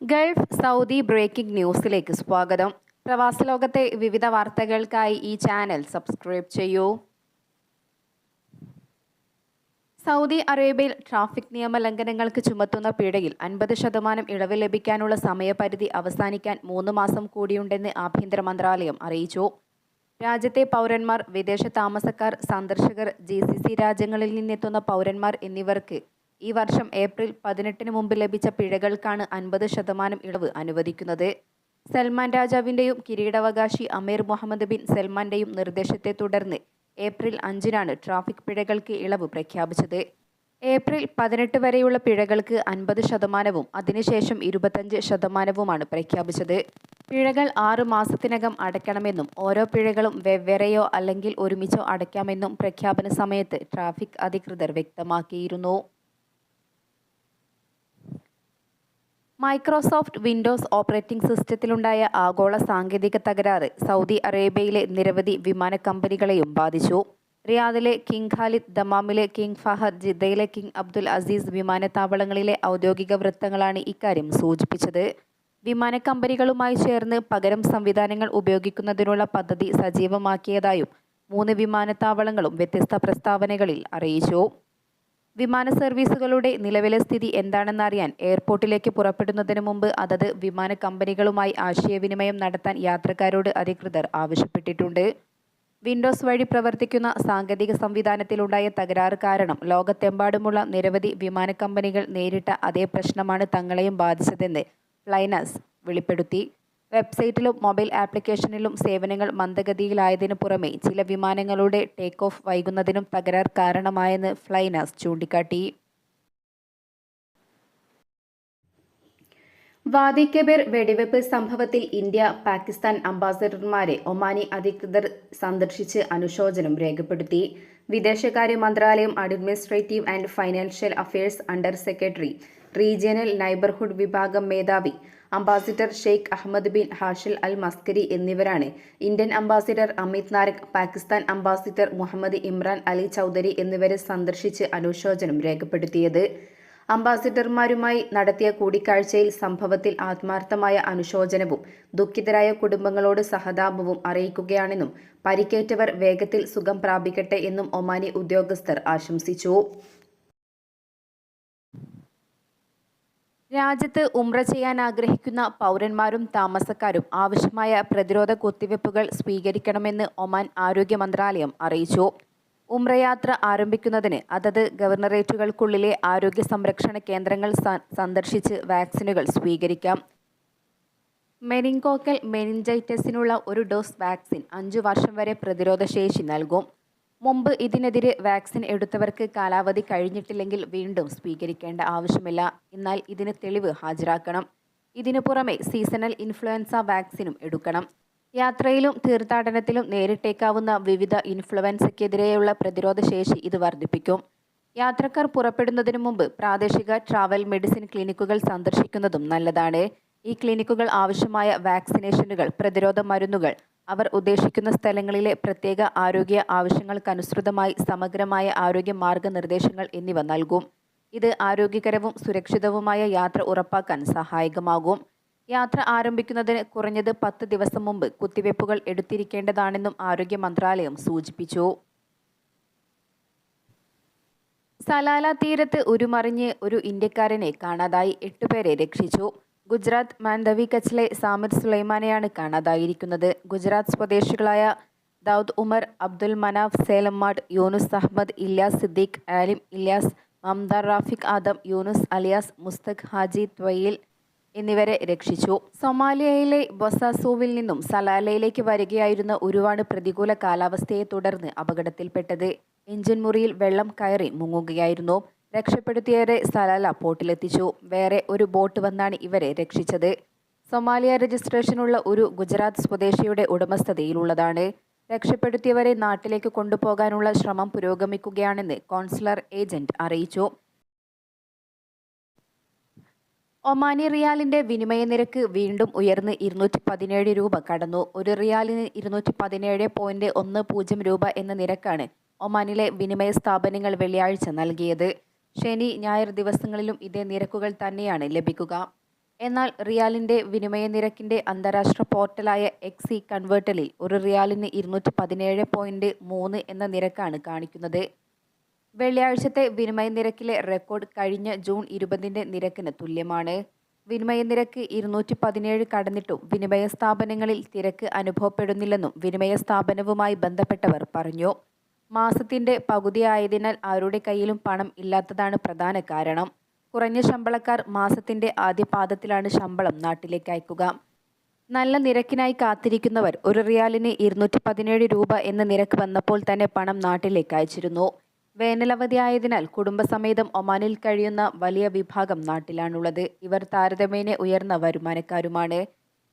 Gulf Saudi breaking ന്യൂസിലേക്ക് സ്വാഗതം. പ്രവാസലോകത്തെ വിവിധ വാർത്തകൾക്കായി ഈ ചാനൽ സബ്സ്ക്രൈബ് ചെയ്യൂ. സൗദി അറേബ്യയിൽ ട്രാഫിക് നിയമലംഘനങ്ങൾക്ക് ചുമത്തുന്ന പിഴയിൽ 50% ഇളവ് ലഭിക്കാനുള്ള സമയപരിധി അവസാനിക്കാൻ 3 മാസം കൂടിയുണ്ടെന്ന് ആഭ്യന്തര മന്ത്രാലയം അറിയിച്ചു. രാജ്യത്തെ പൗരന്മാർ, വിദേശ താമസക്കാർ, സന്ദർശകർ, GCC രാജ്യങ്ങളിൽ നിന്നെത്തുന്ന പൗരന്മാർ എന്നിവർക്ക് ഈ വർഷം ഏപ്രിൽ 18 മുമ്പ് ലഭിച്ച പിഴകൾക്കാണ് 50% ഇളവ് അനുവദിക്കുന്നത്. സൽമാൻ രാജാവിൻ്റെയും കിരീടാവകാശി അമീർ മുഹമ്മദ് ബിൻ സൽമാന്റെയും നിർദ്ദേശത്തെ തുടർന്ന് ഏപ്രിൽ 5-നാണ് ട്രാഫിക് പിഴകൾക്ക് ഇളവ് പ്രഖ്യാപിച്ചത്. ഏപ്രിൽ 18 വരെയുള്ള പിഴകൾക്ക് 50%-വും അതിനുശേഷം 25%-വുമാണ് പ്രഖ്യാപിച്ചത്. പിഴകൾ 6 മാസത്തിനകം അടയ്ക്കണമെന്നും ഓരോ പിഴകളും വെവ്വേറെയോ അല്ലെങ്കിൽ ഒരുമിച്ചോ അടയ്ക്കാമെന്നും പ്രഖ്യാപന സമയത്ത് ട്രാഫിക് അധികൃതർ വ്യക്തമാക്കിയിരുന്നു. മൈക്രോസോഫ്റ്റ് വിൻഡോസ് ഓപ്പറേറ്റിംഗ് സിസ്റ്റത്തിലുണ്ടായ ആഗോള സാങ്കേതിക തകരാറ് സൗദി അറേബ്യയിലെ നിരവധി വിമാന കമ്പനികളെയും ബാധിച്ചു. റിയാദിലെ കിങ് ഖാലിദ്, ദമാമിലെ കിങ് ഫഹദ്, ജിദ്ദയിലെ കിങ് അബ്ദുൽ അസീസ് വിമാനത്താവളങ്ങളിലെ ഔദ്യോഗിക വൃത്തങ്ങളാണ് ഇക്കാര്യം സൂചിപ്പിച്ചത്. വിമാന കമ്പനികളുമായി ചേർന്ന് പകരം സംവിധാനങ്ങൾ ഉപയോഗിക്കുന്നതിനുള്ള പദ്ധതി സജീവമാക്കിയതായും 3 വിമാനത്താവളങ്ങളും വ്യത്യസ്ത പ്രസ്താവനകളിൽ അറിയിച്ചു. വിമാന സർവീസുകളുടെ നിലവിലെ സ്ഥിതി എന്താണെന്നറിയാൻ എയർപോർട്ടിലേക്ക് പുറപ്പെടുന്നതിന് മുമ്പ് അതത് വിമാന കമ്പനികളുമായി ആശയവിനിമയം നടത്താൻ യാത്രക്കാരോട് അധികൃതർ ആവശ്യപ്പെട്ടിട്ടുണ്ട്. വിൻഡോസ് വഴി പ്രവർത്തിക്കുന്ന സാങ്കേതിക സംവിധാനത്തിലുണ്ടായ തകരാറ് കാരണം ലോകത്തെമ്പാടുമുള്ള നിരവധി വിമാന കമ്പനികൾ നേരിട്ട അതേ പ്രശ്നമാണ് തങ്ങളെയും ബാധിച്ചതെന്ന് ഫ്ലൈനാസ് വെളിപ്പെടുത്തി. വെബ്സൈറ്റിലും മൊബൈൽ ആപ്ലിക്കേഷനിലും സേവനങ്ങൾ മന്ദഗതിയിലായതിനു പുറമെ ചില വിമാനങ്ങളുടെ ടേക്ക് ഓഫ് വൈകുന്നതിനും തകരാർ കാരണമായെന്ന് ഫ്ലൈനാസ് ചൂണ്ടിക്കാട്ടി. വാദി കബീർ വെടിവെപ്പ് സംഭവത്തിൽ ഇന്ത്യ, പാകിസ്ഥാൻ അംബാസഡർമാരെ ഒമാനി അധികൃതർ സന്ദർശിച്ച് അനുശോചനം രേഖപ്പെടുത്തി. വിദേശകാര്യ മന്ത്രാലയം administrative and financial affairs under secretary, regional neighbourhood വിഭാഗം മേധാവി ambassador Sheikh Ahmed bin Hashil al Maskari എന്നിവരാണ് Indian ambassador Amit Narang, Pakistan ambassador Muhammad Imran Ali Chaudhry എന്നിവരെ സന്ദർശിച്ച് അനുശോചനം രേഖപ്പെടുത്തിയത്. അംബാസിഡർമാരുമായി നടത്തിയ കൂടിക്കാഴ്ചയിൽ സംഭവത്തിൽ ആത്മാർത്ഥമായ അനുശോചനവും ദുഃഖിതരായ കുടുംബങ്ങളോട് സഹതാപവും അറിയിക്കുകയാണെന്നും പരിക്കേറ്റവർ വേഗത്തിൽ സുഖം പ്രാപിക്കട്ടെ എന്നും ഒമാനി ഉദ്യോഗസ്ഥർ ആശംസിച്ചു. രാജ്യത്ത് ഉംറ ചെയ്യാൻ ആഗ്രഹിക്കുന്ന പൗരന്മാരും താമസക്കാരും ആവശ്യമായ പ്രതിരോധ കുത്തിവയ്പ്പുകൾ സ്വീകരിക്കണമെന്ന് ഒമാൻ ആരോഗ്യ മന്ത്രാലയം അറിയിച്ചു. ഉംറയാത്ര ആരംഭിക്കുന്നതിന് അതത് ഗവർണറേറ്റുകൾക്കുള്ളിലെ ആരോഗ്യ സംരക്ഷണ കേന്ദ്രങ്ങൾ സന്ദർശിച്ച് വാക്സിനുകൾ സ്വീകരിക്കാം. മെനിൻഗോക്കൽ മെനിഞ്ചൈറ്റിസിനുള്ള ഒരു ഡോസ് വാക്സിൻ 5 വർഷം വരെ പ്രതിരോധശേഷി നൽകും. മുമ്പ് ഇതിനെതിരെ വാക്സിൻ എടുത്തവർക്ക് കാലാവധി കഴിഞ്ഞിട്ടില്ലെങ്കിൽ വീണ്ടും സ്വീകരിക്കേണ്ട ആവശ്യമില്ല. എന്നാൽ ഇതിന് തെളിവ് ഹാജരാക്കണം. ഇതിനു പുറമെ സീസണൽ ഇൻഫ്ലുവൻസ വാക്സിനും എടുക്കണം. യാത്രയിലും തീർത്ഥാടനത്തിലും നേരിട്ടേക്കാവുന്ന വിവിധ ഇൻഫ്ലുവൻസയ്ക്കെതിരെയുള്ള പ്രതിരോധശേഷി ഇത് വർദ്ധിപ്പിക്കും. യാത്രക്കാർ പുറപ്പെടുന്നതിനു മുമ്പ് പ്രാദേശിക ട്രാവൽ മെഡിസിൻ ക്ലിനിക്കുകൾ സന്ദർശിക്കുന്നതും നല്ലതാണ്. ഈ ക്ലിനിക്കുകൾ ആവശ്യമായ വാക്സിനേഷനുകൾ, പ്രതിരോധ മരുന്നുകൾ, അവർ ഉദ്ദേശിക്കുന്ന സ്ഥലങ്ങളിലെ പ്രത്യേക ആരോഗ്യ ആവശ്യങ്ങൾക്കനുസൃതമായി സമഗ്രമായ ആരോഗ്യ മാർഗനിർദ്ദേശങ്ങൾ എന്നിവ നൽകും. ഇത് ആരോഗ്യകരവും സുരക്ഷിതവുമായ യാത്ര ഉറപ്പാക്കാൻ സഹായകമാകും. യാത്ര ആരംഭിക്കുന്നതിന് കുറഞ്ഞത് 10 ദിവസം മുമ്പ് കുത്തിവയ്പ്പുകൾ എടുത്തിരിക്കേണ്ടതാണെന്നും ആരോഗ്യ മന്ത്രാലയം സൂചിപ്പിച്ചു. സലാല തീരത്ത് ഉരുമറിഞ്ഞ് ഒരു ഇന്ത്യക്കാരനെ കാണാതായി. 8 പേരെ രക്ഷിച്ചു. ഗുജറാത്ത് മാൻഡവി കച്ചിലെ സാമിർ സുലൈമാനെയാണ് കാണാതായിരിക്കുന്നത്. ഗുജറാത്ത് സ്വദേശികളായ ദാവൂദ് ഉമർ, അബ്ദുൽ മനാഫ് സേലമ്മാട്, യൂനുസ് അഹമ്മദ്, ഇല്യാസ് സിദ്ദീഖ്, ആലിം ഇല്യാസ്, മംദാർ റാഫിഖ് ആദം, യൂനുസ് അലിയാസ് മുസ്തഖ് ഹാജി ത്വയിൽ എന്നിവരെ രക്ഷിച്ചു. സൊമാലിയയിലെ ബൊസാസോവിൽ നിന്നും സലാലയിലേക്ക് വരികയായിരുന്ന ഉരുവാണ് പ്രതികൂല കാലാവസ്ഥയെ തുടർന്ന് അപകടത്തിൽപ്പെട്ടത്. എഞ്ചിൻ മുറിയിൽ വെള്ളം കയറി മുങ്ങുകയായിരുന്നു. രക്ഷപ്പെടുത്തിയവരെ സലാല പോർട്ടിലെത്തിച്ചു. വേറെ ഒരു ബോട്ട് വന്നാണ് ഇവരെ രക്ഷിച്ചത്. സൊമാലിയ രജിസ്ട്രേഷനുള്ള ഒരു ഗുജറാത്ത് സ്വദേശിയുടെ ഉടമസ്ഥതയിലുള്ളതാണ്. രക്ഷപ്പെടുത്തിയവരെ നാട്ടിലേക്ക് കൊണ്ടുപോകാനുള്ള ശ്രമം പുരോഗമിക്കുകയാണെന്ന് കോൺസുലർ ഏജന്റ് അറിയിച്ചു. ഒമാനി റിയാലിന്റെ വിനിമയ നിരക്ക് വീണ്ടും ഉയർന്ന് 217 രൂപ കടന്നു. ഒരു റിയാലിന് 217.10 രൂപ എന്ന നിരക്കാണ് ഒമാനിലെ വിനിമയ സ്ഥാപനങ്ങൾ വെള്ളിയാഴ്ച നൽകിയത്. ശനി, ഞായർ ദിവസങ്ങളിലും ഇതേ നിരക്കുകൾ തന്നെയാണ് ലഭിക്കുക. എന്നാൽ റിയാലിന്റെ വിനിമയ നിരക്കിന്റെ അന്താരാഷ്ട്ര പോർട്ടലായ എക്സി കൺവേർട്ടലിൽ ഒരു റിയാലിന് 217.3 എന്ന നിരക്കാണ് കാണിക്കുന്നത്. വെള്ളിയാഴ്ചത്തെ വിനിമയ നിരക്കിലെ റെക്കോർഡ് കഴിഞ്ഞ ജൂൺ 20 നിരക്കിന് തുല്യമാണ്. വിനിമയ നിരക്ക് 217 കടന്നിട്ടും വിനിമയ സ്ഥാപനങ്ങളിൽ തിരക്ക് അനുഭവപ്പെടുന്നില്ലെന്നും വിനിമയ സ്ഥാപനവുമായി ബന്ധപ്പെട്ടവർ പറഞ്ഞു. മാസത്തിന്റെ പകുതിയായതിനാൽ ആരുടെ കയ്യിലും പണം ഇല്ലാത്തതാണ് പ്രധാന കാരണം. കുറഞ്ഞ ശമ്പളക്കാർ മാസത്തിന്റെ ആദ്യ പാദത്തിലാണ് ശമ്പളം നാട്ടിലേക്ക് അയക്കുക. നല്ല നിരക്കിനായി കാത്തിരിക്കുന്നവർ ഒരു റിയാലിന് 217 രൂപ എന്ന നിരക്ക് വന്നപ്പോൾ തന്നെ പണം നാട്ടിലേക്ക് അയച്ചിരുന്നു. വേനലവധിയായതിനാൽ കുടുംബസമേതം ഒമാനിൽ കഴിയുന്ന വലിയ വിഭാഗം നാട്ടിലാണുള്ളത്. ഇവർ താരതമ്യേന ഉയർന്ന വരുമാനക്കാരുമാണ്.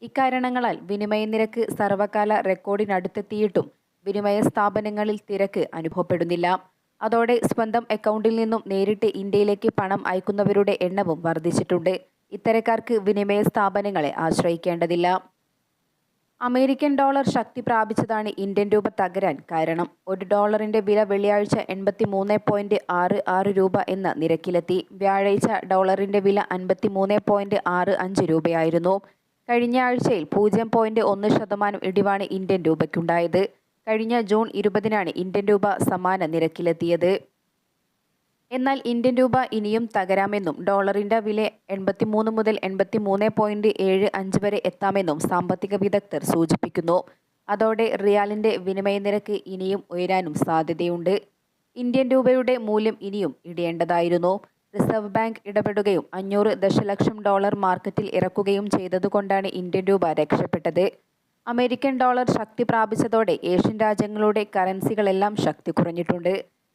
ഇക്കാരണങ്ങളാൽ വിനിമയ നിരക്ക് സർവകാല റെക്കോർഡിനടുത്തെത്തിയിട്ടും വിനിമയ സ്ഥാപനങ്ങളിൽ തിരക്ക് അനുഭവപ്പെടുന്നില്ല. അതോടെ സ്വന്തം അക്കൗണ്ടിൽ നിന്നും നേരിട്ട് ഇന്ത്യയിലേക്ക് പണം അയക്കുന്നവരുടെ എണ്ണവും വർദ്ധിച്ചിട്ടുണ്ട്. ഇത്തരക്കാർക്ക് വിനിമയ സ്ഥാപനങ്ങളെ ആശ്രയിക്കേണ്ടതില്ല. അമേരിക്കൻ ഡോളർ ശക്തി പ്രാപിച്ചതാണ് ഇന്ത്യൻ രൂപ തകരാൻ കാരണം. ഒരു ഡോളറിന്റെ വില വെള്ളിയാഴ്ച 83.66 രൂപ എന്ന നിരക്കിലെത്തി. വ്യാഴാഴ്ച ഡോളറിന്റെ വില 53.65 രൂപയായിരുന്നു. കഴിഞ്ഞ ആഴ്ചയിൽ 0.1% ഇടിവാണ് ഇന്ത്യൻ രൂപയ്ക്കുണ്ടായത്. കഴിഞ്ഞ ജൂൺ 20 ഇന്ത്യൻ രൂപ സമാന നിരക്കിലെത്തിയത്. എന്നാൽ ഇന്ത്യൻ രൂപ ഇനിയും തകരാമെന്നും ഡോളറിന്റെ വില 83 മുതൽ 83.75 വരെ എത്താമെന്നും സാമ്പത്തിക വിദഗ്ധർ സൂചിപ്പിക്കുന്നു. അതോടെ റിയാലിന്റെ വിനിമയ നിരക്ക് ഇനിയും ഉയരാനും സാധ്യതയുണ്ട്. ഇന്ത്യൻ രൂപയുടെ മൂല്യം ഇനിയും ഇടിയേണ്ടതായിരുന്നു. റിസർവ് ബാങ്ക് ഇടപെടുകയും 500 ദശലക്ഷം ഡോളർ മാർക്കറ്റിൽ ഇറക്കുകയും ചെയ്തതുകൊണ്ടാണ് ഇന്ത്യൻ രൂപ രക്ഷപ്പെട്ടത്. അമേരിക്കൻ ഡോളർ ശക്തി പ്രാപിച്ചതോടെ ഏഷ്യൻ രാജ്യങ്ങളുടെ കറൻസികളെല്ലാം ശക്തി കുറഞ്ഞിട്ടുണ്ട്.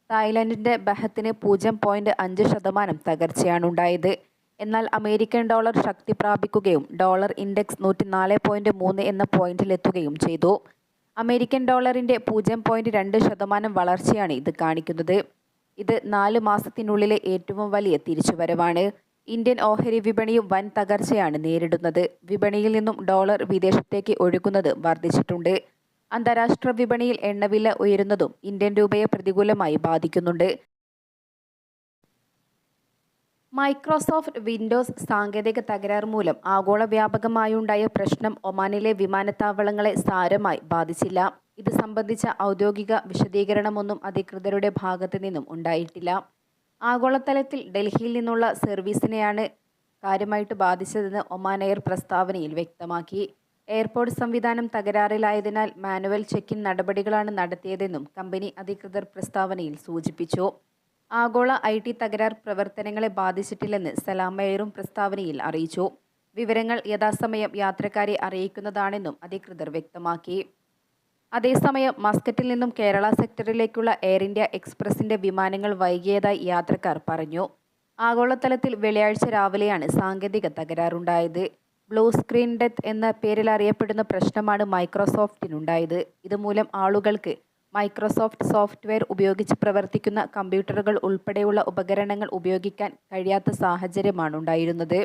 തായ്ലൻഡിന്റെ ബഹത്തിന് 0.5% തകർച്ചയാണുണ്ടായത്. എന്നാൽ അമേരിക്കൻ ഡോളർ ശക്തി പ്രാപിക്കുകയും ഡോളർ ഇൻഡെക്സ് 104.3 എന്ന പോയിന്റിലെത്തുകയും ചെയ്തു. അമേരിക്കൻ ഡോളറിന്റെ 0.2% വളർച്ചയാണ് ഇത് കാണിക്കുന്നത്. ഇത് 4 മാസത്തിനുള്ളിലെ ഏറ്റവും വലിയ തിരിച്ചുവരവാണ്. ഇന്ത്യൻ ഓഹരി വിപണിയും വൻ തകർച്ചയാണ് നേരിടുന്നത്. വിപണിയിൽ നിന്നും ഡോളർ വിദേശത്തേക്ക് ഒഴുകുന്നത് വർദ്ധിച്ചിട്ടുണ്ട്. അന്താരാഷ്ട്ര വിപണിയിൽ എണ്ണവില ഉയരുന്നതും ഇന്ത്യൻ രൂപയെ പ്രതികൂലമായി ബാധിക്കുന്നുണ്ട്. മൈക്രോസോഫ്റ്റ് വിൻഡോസ് സാങ്കേതിക തകരാർ മൂലം ആഗോള വ്യാപകമായുണ്ടായ പ്രശ്നം ഒമാനിലെ വിമാനത്താവളങ്ങളെ സാരമായി ബാധിച്ചില്ല. ഇത് സംബന്ധിച്ച ഔദ്യോഗിക വിശദീകരണമൊന്നും അധികൃതരുടെ ഭാഗത്തു നിന്നും ഉണ്ടായിട്ടില്ല. ആഗോളതലത്തിൽ ഡൽഹിയിൽ നിന്നുള്ള സർവീസിനെയാണ് കാര്യമായിട്ട് ബാധിച്ചതെന്ന് ഒമാൻ എയർ പ്രസ്താവനയിൽ വ്യക്തമാക്കി. എയർപോർട്ട് സംവിധാനം തകരാറിലായതിനാൽ മാനുവൽ ചെക്ക് ഇൻ നടപടികളാണ് നടത്തിയതെന്നും കമ്പനി അധികൃതർ പ്രസ്താവനയിൽ സൂചിപ്പിച്ചു. ആഗോള IT തകരാർ പ്രവർത്തനങ്ങളെ ബാധിച്ചിട്ടില്ലെന്ന് സലാം എയറും പ്രസ്താവനയിൽ അറിയിച്ചു. വിവരങ്ങൾ യഥാസമയം യാത്രക്കാരെ അറിയിക്കുന്നതാണെന്നും അധികൃതർ വ്യക്തമാക്കി. അതേസമയം മസ്കറ്റിൽ നിന്നും കേരള സെക്ടറിലേക്കുള്ള എയർ ഇന്ത്യ എക്സ്പ്രസിന്റെ വിമാനങ്ങൾ വൈകിയതായി യാത്രക്കാർ പറഞ്ഞു. ആഗോളതലത്തിൽ വെള്ളിയാഴ്ച രാവിലെയാണ് സാങ്കേതിക തകരാറുണ്ടായത്. ബ്ലൂ സ്ക്രീൻ ഡെത്ത് എന്ന പേരിൽ അറിയപ്പെടുന്ന പ്രശ്നമാണ് മൈക്രോസോഫ്റ്റിനുണ്ടായത്. ഇതുമൂലം ആളുകൾക്ക് മൈക്രോസോഫ്റ്റ് സോഫ്റ്റ്വെയർ ഉപയോഗിച്ച് പ്രവർത്തിക്കുന്ന കമ്പ്യൂട്ടറുകൾ ഉൾപ്പെടെയുള്ള ഉപകരണങ്ങൾ ഉപയോഗിക്കാൻ കഴിയാത്ത സാഹചര്യമാണുണ്ടായിരുന്നത്.